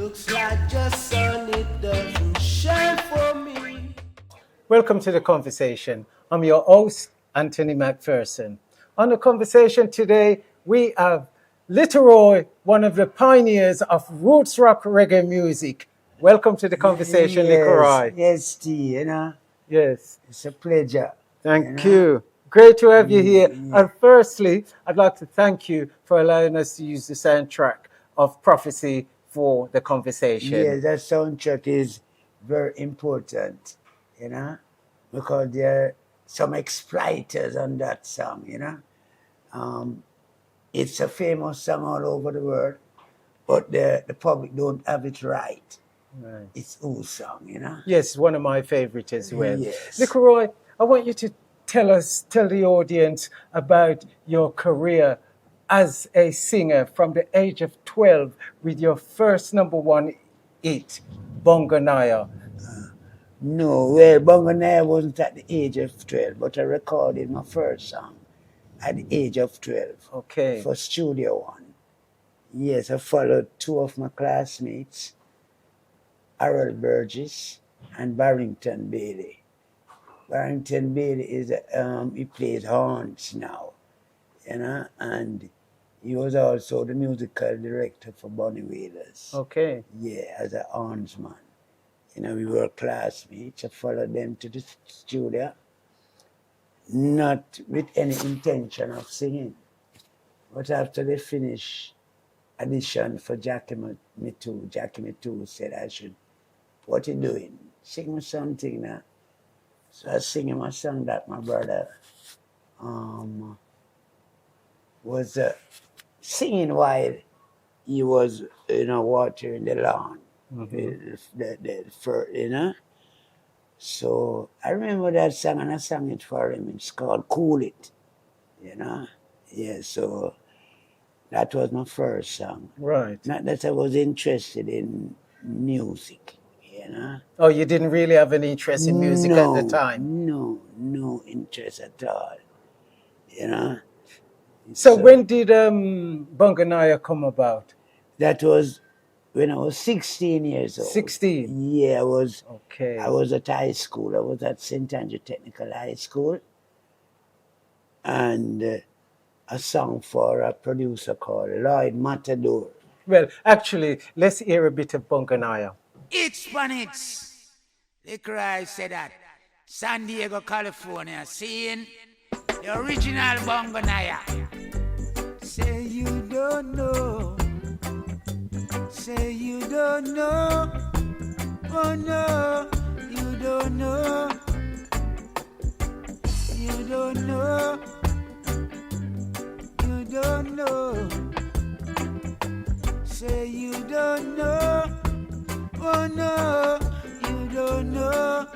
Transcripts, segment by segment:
looks like just sun, it doesn't shine for me. Welcome to the conversation. I'm your host, Anthony McPherson. On the conversation today, we have Little Roy, one of the pioneers of roots rock reggae music. Welcome to the conversation, Little Roy. Yes, T, you know. Yes. It's a pleasure. Thank you. Great to have you here. Yeah. And firstly, I'd like to thank you for allowing us to use the soundtrack of Prophecy for the conversation. Yeah, that soundtrack is very important, you know, because there are some exploiters on that song, you know. It's a famous song all over the world, but the public don't have it right. Right. It's whose song, you know. Yes, one of my favorites as well. Yes. Little Roy, I want you to tell the audience about your career as a singer from the age of 12 with your first #1 hit, Bongo Nyah. No, well, Bongo Nyah wasn't at the age of 12, but I recorded my first song at the age of 12. Okay. For Studio One. Yes, I followed two of my classmates, Harold Burgess and Barrington Bailey. Barrington Bailey is he plays horns now, you know, and he was also the musical director for Bonnie Wailers. Okay. Yeah, as a hornsman. You know, we were classmates. I followed them to the studio, not with any intention of singing. But after they finished audition for Jackie Me Too said I should, what you doing? Sing me something now. So I was singing my song that my brother was singing while he was, you know, watering the lawn. Mm-hmm. You know. So I remember that song and I sang it for him. It's called Cool It, you know. Yeah, so that was my first song. Right. Not that I was interested in music, you know. Oh, you didn't really have an interest in music at the time? No interest at all, you know. So when did Bongo Nyah come about? That was when I was 16 years old. 16? Yeah, I was. Okay. I was at high school. I was at St. Andrew Technical High School. And a song for a producer called Lloyd Matador. Well, actually, let's hear a bit of Bongo Nyah. It's Panix. The cry said that. San Diego, California, seeing the original Bongo Nyah. Say you don't know. Say you don't know. Oh no, you don't know. You don't know. You don't know. Say you don't know. Oh no, you don't know.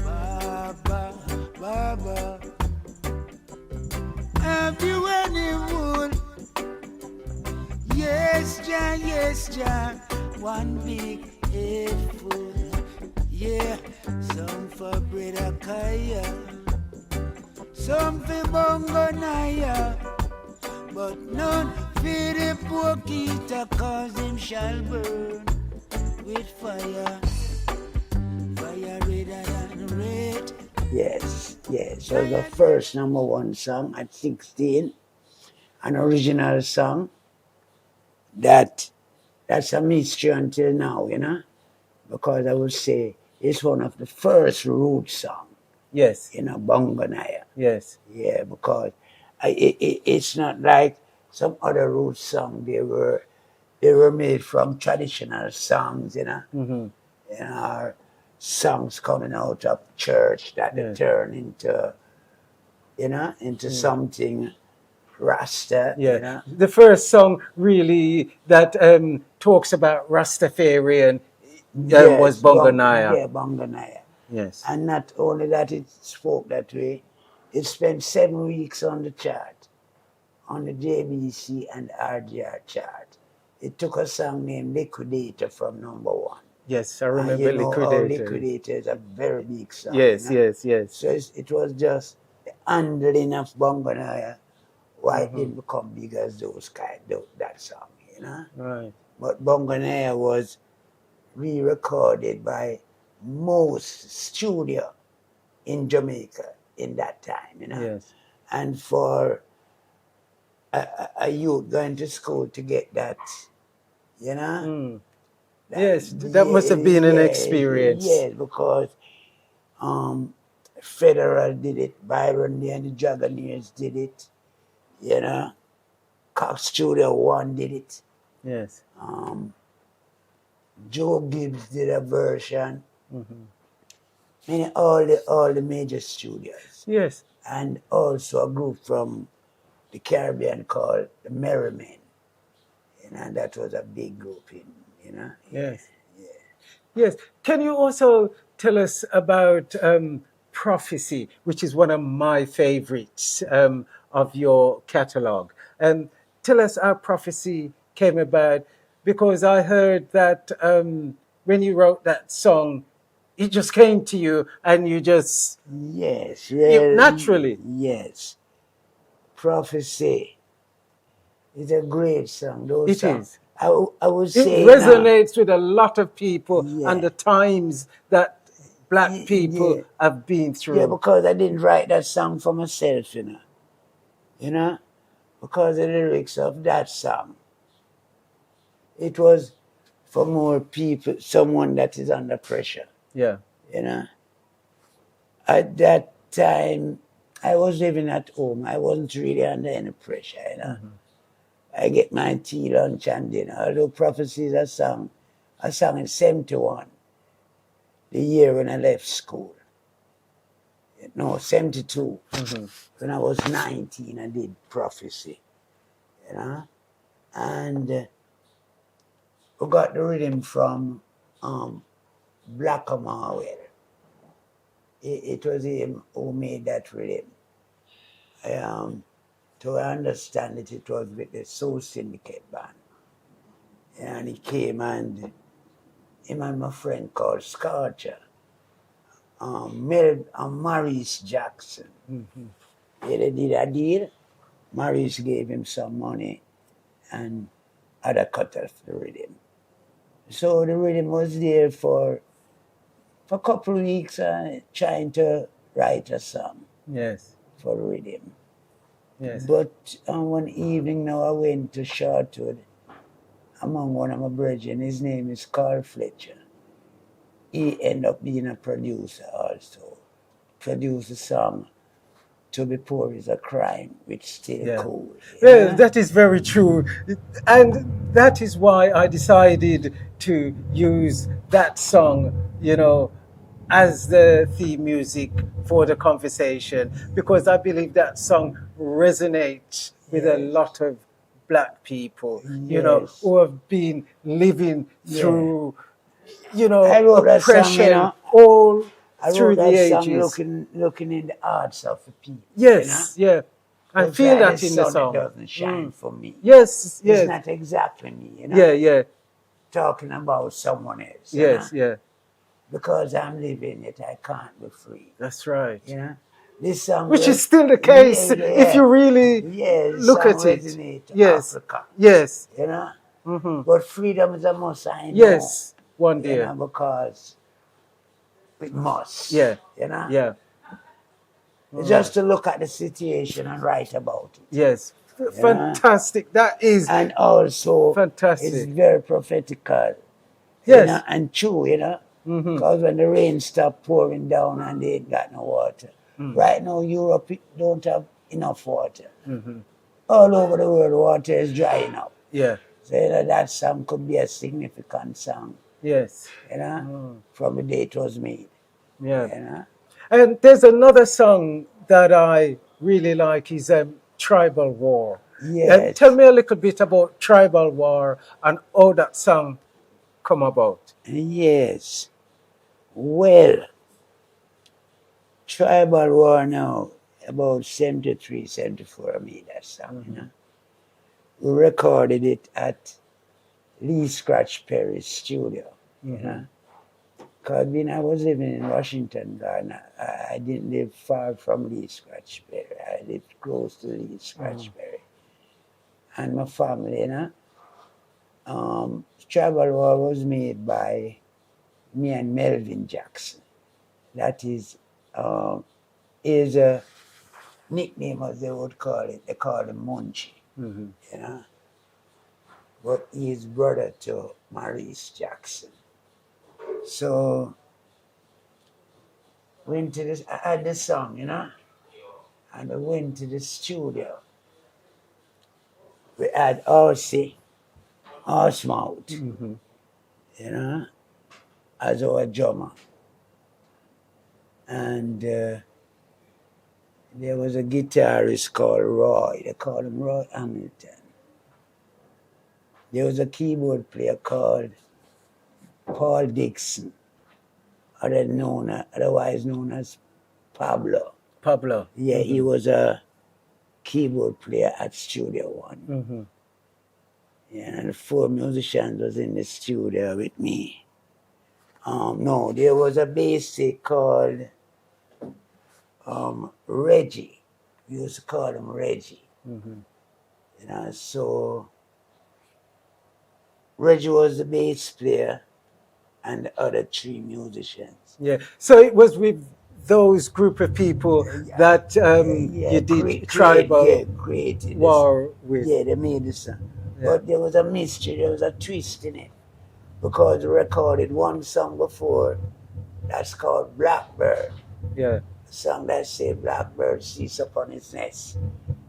Baba, Baba. Have you any wool? Yes, John. One big headful. Yeah, some for Brother Kaya. Some for Bongo Nyah. But none for the poor Kita, cause him shall burn with fire. Fire redder than red. Yes. So the first #1 song at 16, an original song that's a mystery until now, you know, because I would say it's one of the first root songs. Yes. You know, Bongo Nyah. Yes. Yeah, because it's not like some other root song. They were made from traditional songs, you know. Mm-hmm. You know, songs coming out of church that they turn into, you know, into something Rasta. Yeah. You know? The first song really that talks about Rastafarian was Bongo Nyah. Yeah, Bongo Nyah. Yes. And not only that it spoke that way, it spent 7 weeks on the chart, on the JBC and RGR chart. It took a song named Liquidator from #1. Yes, I remember you know, Liquidator. Liquidator is a very big song. Yes, you know? yes. So it was just the handling of Bongo Nyah why it didn't become big as that song. you know. Right. But Bongo Nyah was re-recorded by most studio in Jamaica in that time, you know. Yes. And for a youth going to school to get that, you know. Mm. Yes, that must have been an experience. Yes, because Federal did it, Byron and the Juggernaires did it, you know. Cox Studio One did it. Yes. Joe Gibbs did a version. Mm-hmm. I mean, all the major studios. Yes. And also a group from the Caribbean called the Merrymen. You know, that was a big group in, you know. Yes. Yeah. Yes. Can you also tell us about Prophecy, which is one of my favorites of your catalog? Tell us how Prophecy came about, because I heard that when you wrote that song, it just came to you and you just Yes, well, naturally. yes. Prophecy is a great song. Those It songs. is. I would It say resonates with a lot of people Yeah. and the times that black people Yeah. have been through. Yeah, because I didn't write that song for myself, you know. You know? Because the lyrics of that song, it was for more people, someone that is under pressure, Yeah. you know. At that time, I was living at home. I wasn't really under any pressure, you know. I get my tea, lunch, and dinner. Although Prophecy is a song in 71, the year when I left school. No, 72. When I was 19, I did Prophecy, you know. And we got the rhythm from Black Marwell. It was him who made that rhythm. To understand it, it was with the Soul Syndicate band. And he came and him and my friend called Scorcher, Maurice Jackson. Yeah, they did a deal. Maurice gave him some money and had a cut off the rhythm. So the rhythm was there for a couple of weeks trying to write a song Yes. for the rhythm. Yes. But one evening now I went to Shortwood among one of my brethren. His name is Carl Fletcher. He ended up being a producer also. Produced a song, To Be Poor is a Crime, which still Yeah. cool. Well, that is very true. And that is why I decided to use that song, you know, as the theme music for the conversation, because I believe that song resonates with a Yes. lot of black people, you know, Yes. who have been living Yeah. through, you know, I wrote that song, oppression you know. all I through wrote the that song ages. looking in the hearts of the people. Yes, You know? yeah. I Looks feel like that the in the sun song. doesn't shine for me. Yes, It's yes. not exactly me, you know. Yeah, yeah. Talking about someone else. You Yes, know? yeah. Because I'm living it, I can't be free. That's right. You know. This song Which is still the case if you really this look song at it. resonate to Yes. Africa. Yes. You know. Mm-hmm. But freedom is a must, I know. Yes. One You day. know, because it must. Yeah. You know. Yeah. Just to look at the situation and write about it. Yes. Fantastic. That is And also, fantastic. it's very prophetical. Yes. You know, and true, you know. Because when the rain stopped pouring down and they ain't got no water. Right now, Europe don't have enough water. All over the world, water is drying up. Yeah. So, you know, that song could be a significant song, Yes. you know, from the day it was made. Yeah. You know. And there's another song that I really like is Tribal War. Yes. Tell me a little bit about Tribal War and how that song come about. Yes. Well, Tribal War now, about 73, 74, I made that song, you know. We recorded it at Lee Scratch Perry's studio, you know. Because when I was living in Washington, Ghana, I didn't live far from Lee Scratch Perry. I lived close to Lee Scratch Perry. And my family, you know, Tribal War was made by me and Melvin Jackson. That is a nickname, as they would call it. They call him Munchie, you know. But he's brother to Maurice Jackson. So went to this. I had this song, you know, and I went to the studio. We had Horsey, Horsemouth, you know, as our drummer. And there was a guitarist called Roy. They called him Roy Hamilton. There was a keyboard player called Paul Dixon, otherwise known as Pablo. Pablo. Yeah, he was a keyboard player at Studio One. Yeah, and the 4 musicians was in the studio with me. No, there was a bassist called Reggie. We used to call him Reggie. You know, so Reggie was the bass player and the other 3 musicians. Yeah. So it was with those group of people that you did Tribal War with. Yeah, they made the song. Yeah. But there was a mystery, there was a twist in it. Because we recorded one song before that's called Blackbird. Yeah. A song that said Blackbird sits upon its nest,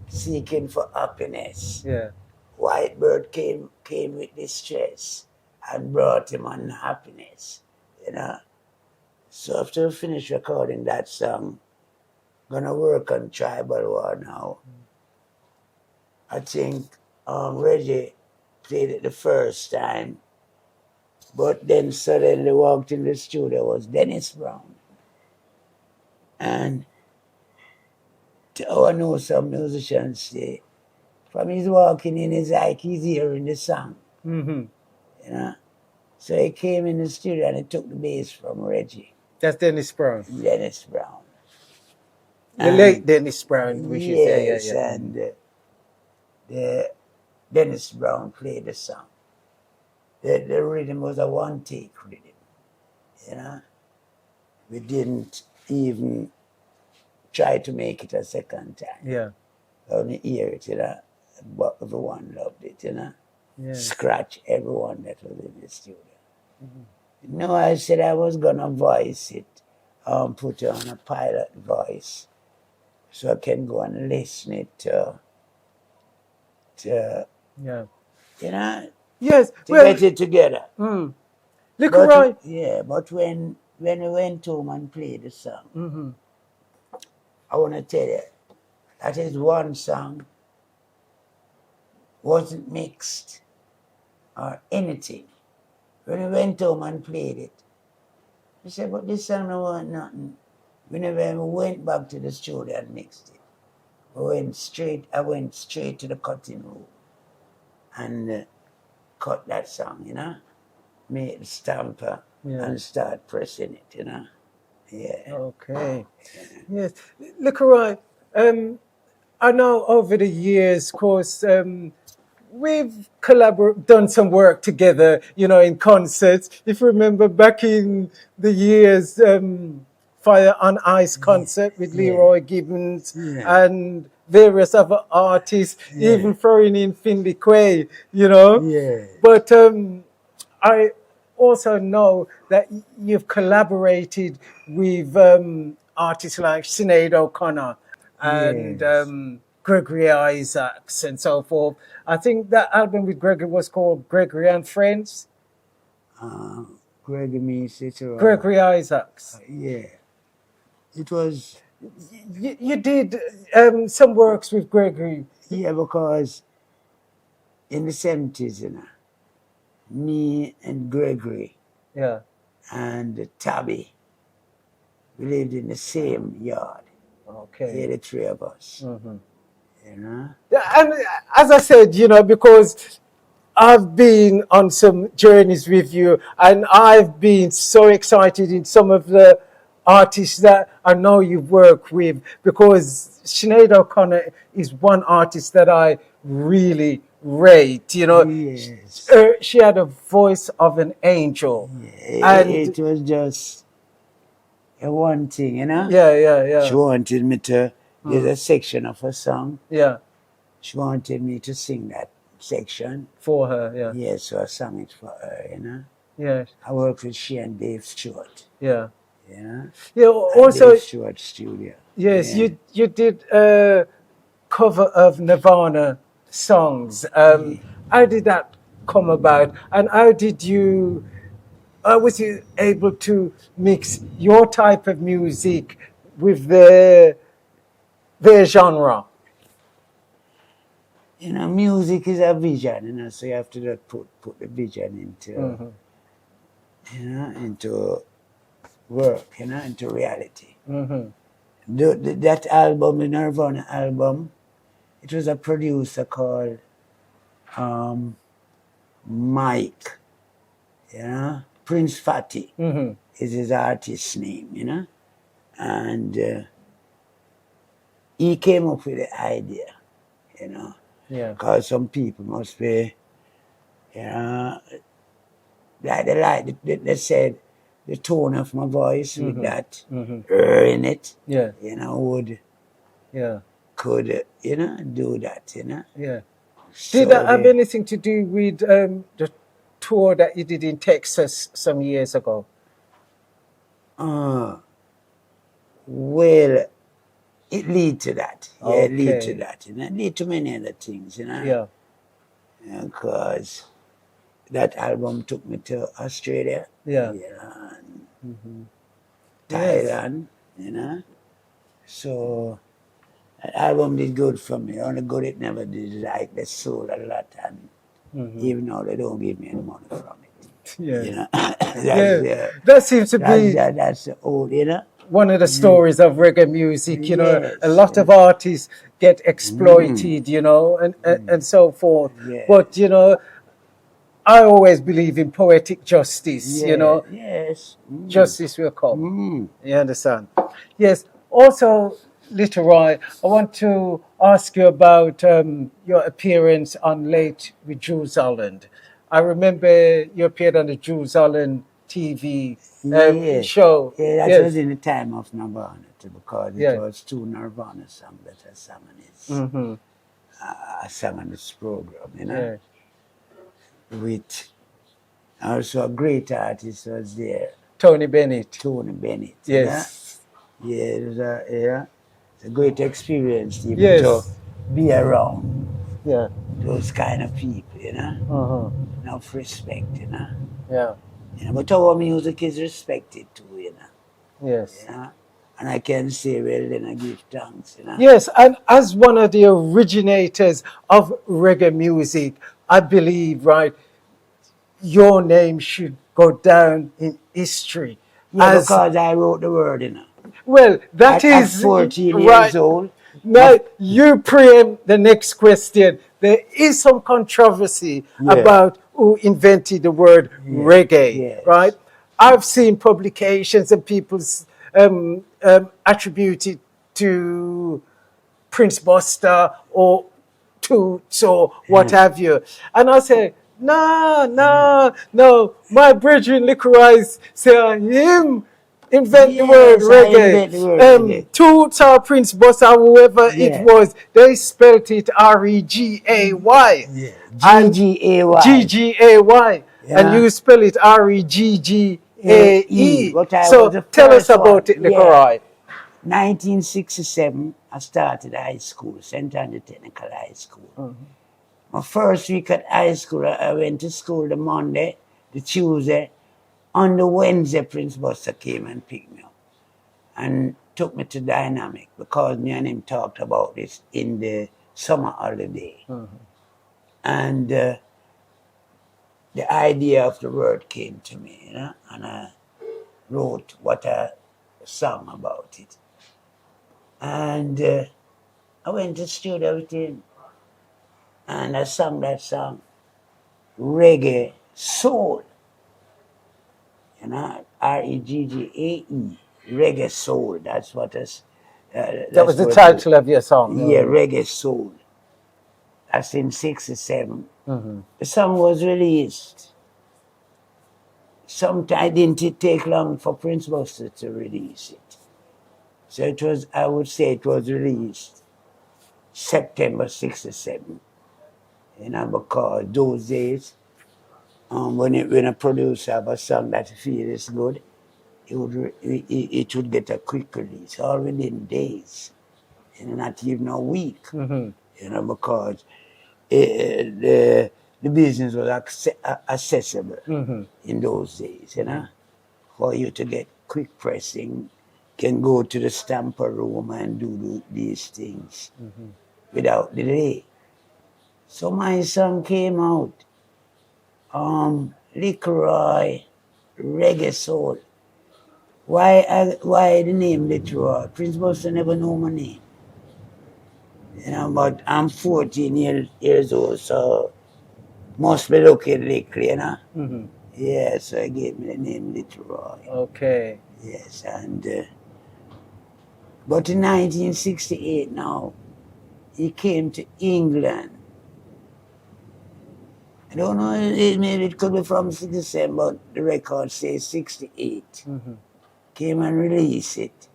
seeking for happiness. Yeah. White bird came with distress and brought him unhappiness, you know. So after we finish recording that song, gonna work on Tribal War now. I think Reggie played it the first time, but then suddenly walked in the studio was Dennis Brown. And I know some musicians say, from his walking in, it's like he's hearing the song. You know? So he came in the studio and he took the bass from Reggie. That's Dennis Brown. Dennis Brown. The late Dennis Brown, we should say. Yes, and the Dennis Brown played the song. The rhythm was a one-take rhythm, you know. We didn't even try to make it a second time. Yeah. Only hear it, you know. But everyone loved it, you know. Yeah. Scratch everyone that was in the studio. No, I said I was gonna voice it, put it on a pilot voice, so I can go and listen it to Yeah. you know, Yes. to get it together. Look But, right. yeah, but when we went home and played the song, I want to tell you, that is one song wasn't mixed or anything. When we went home and played it, we said, but this song don't want nothing. Whenever we went back to the studio and mixed it, I went straight to the cutting room and cut that song, you know, made the stamper and start pressing it, you know. Yeah. Okay. Yes. Look right. I know over the years, of course, we've done some work together, you know, in concerts. If you remember back in the years, Fire on Ice concert with Leroy Gibbons and various other artists, even throwing in Finley Quay, you know. Yeah. But I also know that you've collaborated with artists like Sinead O'Connor and Gregory Isaacs and so forth. I think that album with Gregory was called Gregory and Friends. Gregory means it's Gregory Isaacs. yeah. It was... You did some works with Gregory. Yeah, because in the 70s, you know, me and Gregory and Tabby, we lived in the same yard. Okay. Yeah, the 3 of us. You know? And as I said, you know, because I've been on some journeys with you and I've been so excited in some of the artists that I know you've worked with, because Sinead O'Connor is one artist that I really, rate, you know. Yes. She had a voice of an angel. And It was just a one thing, you know. yeah. She wanted me to. There's a section of a song. Yeah, She wanted me to sing that section. for her, yeah. Yes, so I sang it for her, you know. Yes, I worked with she and Dave Stewart, yeah. you know. Yeah, At also, Dave Stewart studio. yes, Yeah. you did a cover of Nirvana songs. How did that come about? And how was you able to mix your type of music with their genre? You know, music is a vision, you know, so you have to just put the vision into, you know, into work, you know, into reality. That album, the Nirvana album, it was a producer called Mike, you know, Prince Fatty is his artist's name, you know, and he came up with the idea, you know, Yeah. because some people must be, you know, they said the tone of my voice with that in it, Yeah. you know, Yeah. could, you know, do that, you know. Yeah. So Did that have anything to do with the tour that you did in Texas some years ago? well, it lead to that. Yeah, it lead to Okay. that, you know. It lead to many other things, you know. Yeah. Because that album took me to Australia, Yeah. you know, and Yes. Thailand, you know. So that album did good for me. Only good it never did like they sold a lot, and even though they don't give me any money from it, Yes. you know. Yeah. That seems to be That's the old, you know. one of the stories of reggae music. You know, Yes. a lot of artists get exploited, you know, and so forth. Yeah. But, you know, I always believe in poetic justice, you know. Yes. Justice will come. You understand? Yes. Also, Little Roy, I want to ask you about your appearance on Late with Jules Holland. I remember you appeared on the Jules Holland TV Yes. show. Yeah, that Yes. was in the time of Nirvana too, because Yeah. it was two Nirvana songs that I sang on it. I sang on this program, you know. Yeah. With also a great artist was there, Tony Bennett. Tony Bennett. Yes. You know? Yeah, it was it's a great experience even Yes. to be around Yeah. those kind of people, you know. Enough respect, you know. Yeah. You know, but our music is respected too, you know. Yes. You know? And I can say, well, then I give thanks, you know. Yes, and as one of the originators of reggae music, I believe, right, your name should go down in history. Yeah, as, because I wrote the word, you know. well, that At is 14 right. years old. Now, you preempt the next question. There is some controversy about who invented the word reggae, Yes. right? I've seen publications and people's attributed to Prince Buster or Toots or what have you. And I say, no. My brethren Licorice say him invent the word Yes, I invent the word reggae. reggae. Toots or Prince Buster, whoever Yeah. it was, they spelt it R-E-G-A-Y. Yeah. And G-G-A-Y. G-G-A-Y. And Yeah. you spell it R-E-G-G-A-E. But I So was the tell us first one. about it, Licorice. 1967, I started high school, St. Andrew Technical High School. My first week at high school, I went to school the Monday, the Tuesday. On the Wednesday, Prince Buster came and picked me up and took me to Dynamic because me and him talked about this in the summer holiday. And the idea of the word came to me, you know, and I wrote what a song about it. And I went to studio with him and I sang that song, Reggae Soul. You know, R-E-G-G-A-E, Reggae Soul. That's what is. That was the title of your song. Yeah, Reggae Soul. That's in 67. The song was released. Sometimes didn't take long for Prince Buster to release it. So it was, I would say it was released September 67. Because those days, when a producer have a song that he feels is good, it would get a quick release, all within days, not even a week. Because the business was accessible in those days. For you to get quick pressing, can go to the stamper room and do these things without delay. So my song came out, Roy Reggae Soul. Why the name Roy? Prince Buster never know my name. But I'm 14 years old, so must be looking likely, Yeah, so I gave me the name Roy. Okay. Yes, and but in 1968 now, he came to England. I don't know, maybe it could be from 67, but the record says 68. Came and released it.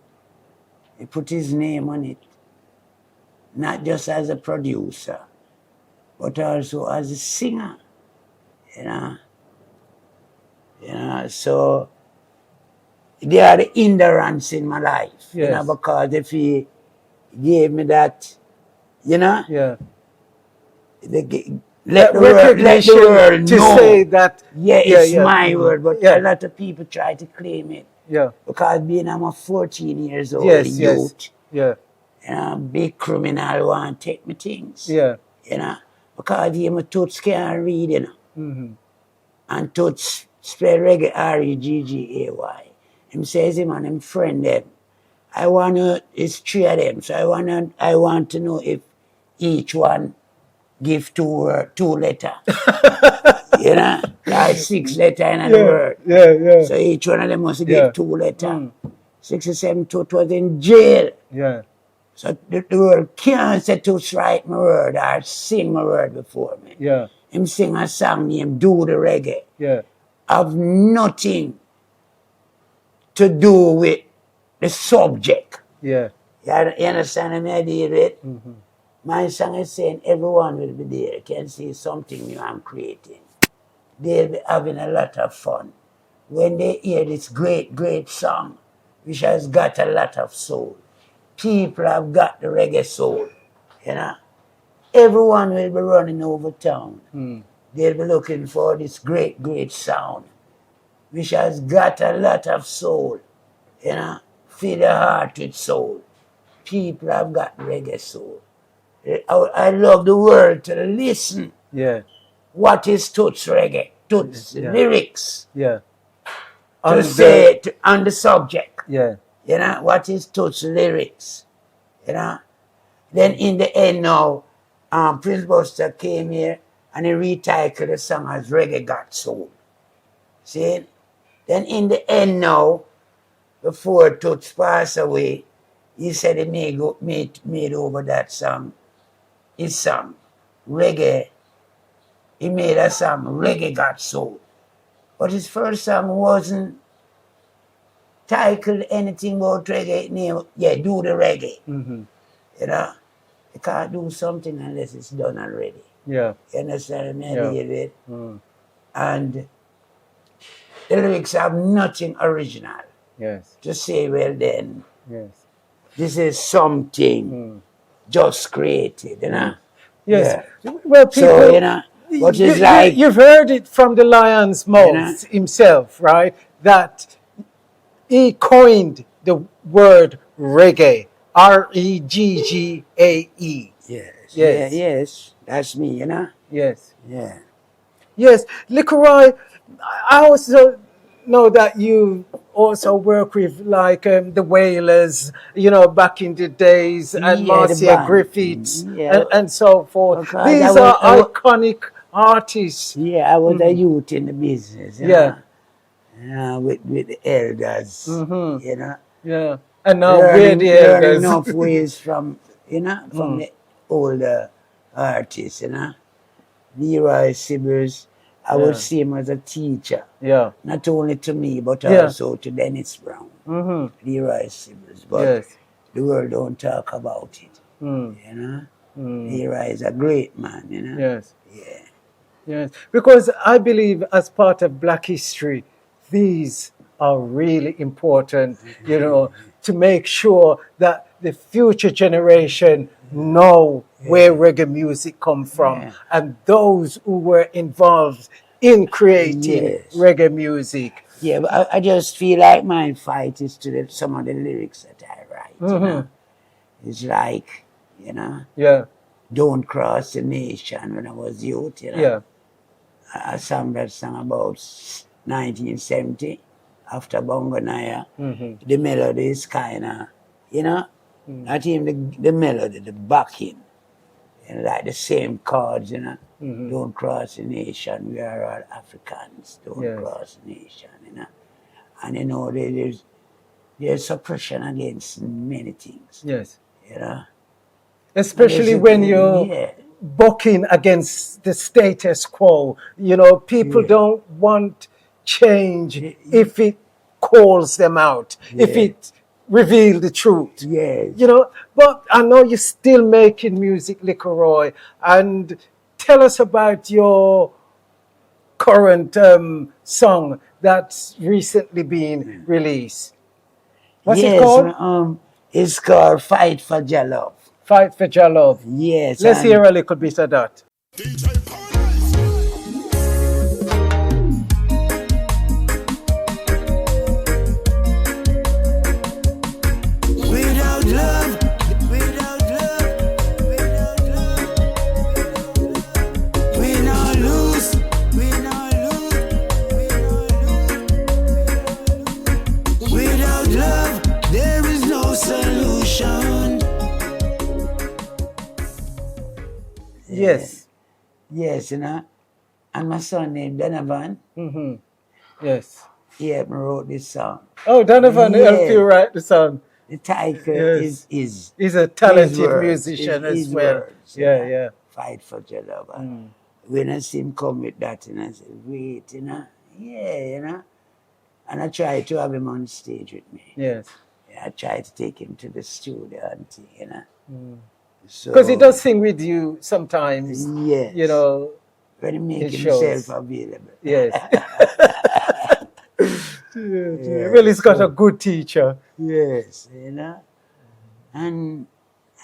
He put his name on it, not just as a producer, but also as a singer. So they are the hindrance in my life, Yes. because if he gave me that, Yeah. let the world to know. say that. It's my word, but a lot of people try to claim it. Yeah. Because being I'm a 14 years old Yes. youth, Yeah. big criminal want to take me things. Yeah. Because my toots can't read, And toots spell reggae R-E-G-G-A-Y. Him says him and him friend them. It's 3 of them, so I want to know if each one give two letter. Like 6 letter in the word. Yeah. So each one of them must give 2 letter. 67 Tooth was in jail. Yeah. So the word can't say Toots write my word or sing my word before me. Yeah. Him sing a song named Do the Reggae. Yeah. Have nothing to do with the subject. Yeah. You understand what I deal with? My song is saying everyone will be there, can see something new I'm creating. They'll be having a lot of fun when they hear this great, great song, which has got a lot of soul. People have got the reggae soul, Everyone will be running over town. They'll be looking for this great, great sound, which has got a lot of soul, Fill the heart with soul. People have got reggae soul. I love the world to listen. Yeah. What is Toots reggae? Toots lyrics. Yeah. To say on the subject. Yeah. What is Toots lyrics? Then in the end now, Prince Buster came here and he retitled the song as Reggae Got Soul. See? Then in the end now, before Toots passed away, he said he made over that song, his song, Reggae. He made a song, Reggae Got Soul. But his first song wasn't titled anything about reggae. Do the reggae. You can't do something unless it's done already. Yeah. You understand me? David? And the lyrics have nothing original. Yes. To say, well then, Yes. this is something just created, Yes. Yeah. Well, people. So, what is like... You've heard it from the lion's mouth himself, right? That he coined the word reggae. R-E-G-G-A-E. Yes. Yes. Yes. That's me, Yes. Yeah. Yes. Roy, I also know that you also work with like the Wailers, back in the days, and Marcia Griffiths, and so forth. Because These are iconic artists. Yeah, I was a youth in the business. With the elders, Yeah. And now we're the learning elders. enough ways from, from the older artist, you know. Leroy Sibbles, I would see him as a teacher. Yeah. Not only to me, but also to Dennis Brown. Leroy Sibbles. But the world don't talk about it. You know? Leroy is a great man, you know? Yes. Yeah. Yes. Because I believe as part of Black history, these are really important, you know, to make sure that the future generation know where reggae music come from and those who were involved in creating reggae music. Yeah, but I just feel like my fight is to some of the lyrics that I write, you know. It's like, you know, Don't Cross the Nation when I was youth, you know. I sang that song about 1970 after Bongo Nyah. The melody is kind of, you know, not even the melody, the backing. And like the same chords, you know. Don't cross the nation, we are all Africans. Don't cross the nation, you know. And you know, there's suppression against many things. Yes. You know. Especially when you're bucking against the status quo. You know, people don't want change if it calls them out, if it reveals the truth. Yes. You know, but I know you're still making music, Roy, and tell us about your current song that's recently been released. What's it called? It's called Fight for Your Love. Fight for Your Love. Yes. Let's hear a little bit of that. Without love, without love, without love, we not lose, we not lose, we not lose. Without love, there is no solution. Yes. Yes, you know. And my son named Donovan. Yes. He helped me wrote this song. Oh, Donovan helped you write the song. The title is He's a talented words, musician as his well. Words, Yeah. Fight for your love. When I see him come with that, and I said, wait, you know. Yeah, you know. And I tried to have him on stage with me. Yes. I tried to take him to the studio and you know. Because he does sing with you sometimes. Yes. You know. When he makes himself available. Yes. Well, he's got a good teacher. Yes, you know. And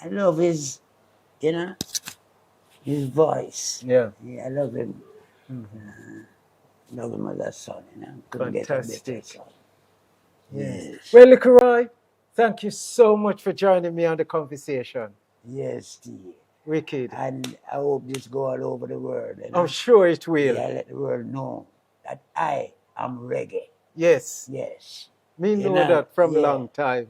I love his, you know, his voice. Yeah. I love him. Love him as a son, you know. Couldn't get a better son. Yes. Well, Roy, thank you so much for joining me on the conversation. Yes, Steve. Wicked. And I hope this go all over the world. You know? I'm sure it will. Yeah, let the world know that I am reggae. Yes. Yes. Me know that from a long time.